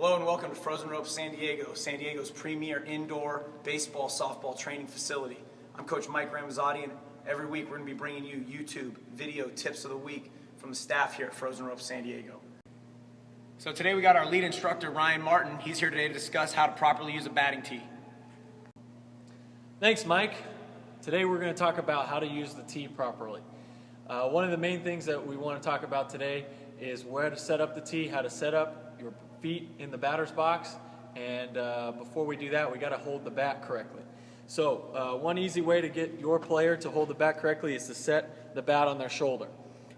Hello and welcome to Frozen Ropes San Diego, San Diego's premier indoor baseball, softball training facility. I'm Coach Mike Ramazzotti, and every week we're going to be bringing you YouTube video tips of the week from the staff here at Frozen Ropes San Diego. So today we got our lead instructor, Ryan Martin. He's here today to discuss how to properly use a batting tee. Thanks, Mike. Today we're going to talk about how to use the tee properly. One of the main things that we want to talk about today is where to set up the tee, how to set up your feet in the batter's box, and before we do that, we got to hold the bat correctly. So one easy way to get your player to hold the bat correctly is to set the bat on their shoulder.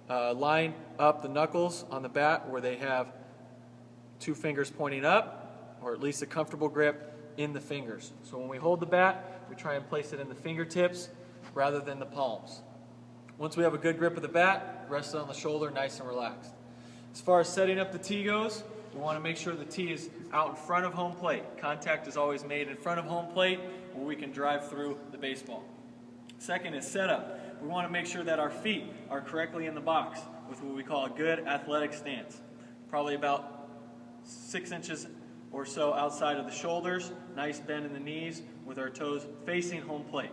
Line up the knuckles on the bat where they have two fingers pointing up, or at least a comfortable grip in the fingers. So when we hold the bat, we try and place it in the fingertips rather than the palms. Once we have a good grip of the bat, rest it on the shoulder, nice and relaxed. As far as setting up the tee goes, we want to make sure the tee is out in front of home plate. Contact is always made in front of home plate where we can drive through the baseball. Second is setup. We want to make sure that our feet are correctly in the box with what we call a good athletic stance. Probably about 6 inches or so outside of the shoulders, nice bend in the knees with our toes facing home plate.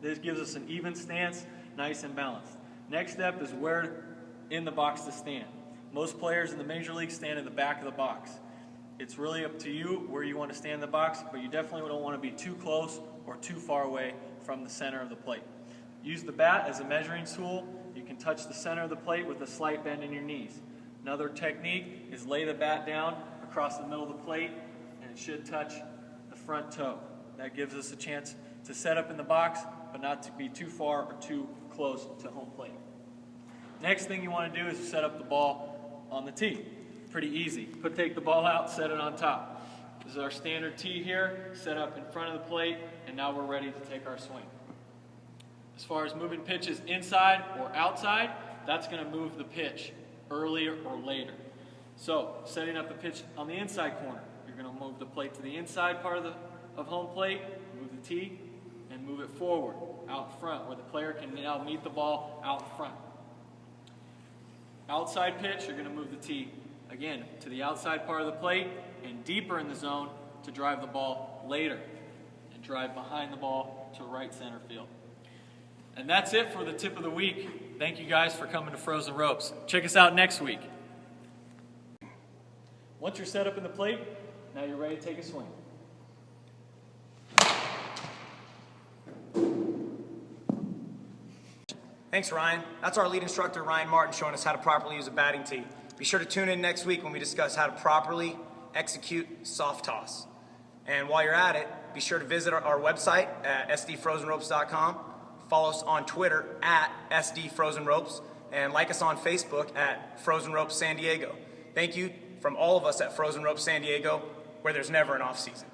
This gives us an even stance, nice and balanced. Next step is where in the box to stand. Most players in the major league stand in the back of the box. It's really up to you where you want to stand in the box, but you definitely don't want to be too close or too far away from the center of the plate. Use the bat as a measuring tool. You can touch the center of the plate with a slight bend in your knees. Another technique is lay the bat down across the middle of the plate, and it should touch the front toe. That gives us a chance to set up in the box, but not to be too far or too close to home plate. Next thing you want to do is set up the ball on the tee. Pretty easy. Take the ball out, set it on top. This is our standard tee here, set up in front of the plate, and now we're ready to take our swing. As far as moving pitches inside or outside, that's going to move the pitch earlier or later. So, setting up the pitch on the inside corner, you're going to move the plate to the inside part of home plate, move the tee, and move it forward, out front, where the player can now meet the ball out front. Outside pitch, you're going to move the tee, again, to the outside part of the plate and deeper in the zone to drive the ball later and drive behind the ball to right center field. And that's it for the tip of the week. Thank you guys for coming to Frozen Ropes. Check us out next week. Once you're set up in the plate, now you're ready to take a swing. Thanks, Ryan. That's our lead instructor, Ryan Martin, showing us how to properly use a batting tee. Be sure to tune in next week when we discuss how to properly execute soft toss. And while you're at it, be sure to visit our website at SDFrozenRopes.com. Follow us on Twitter at SDFrozenRopes, and like us on Facebook at Frozen Ropes San Diego. Thank you from all of us at Frozen Ropes San Diego, where there's never an off season.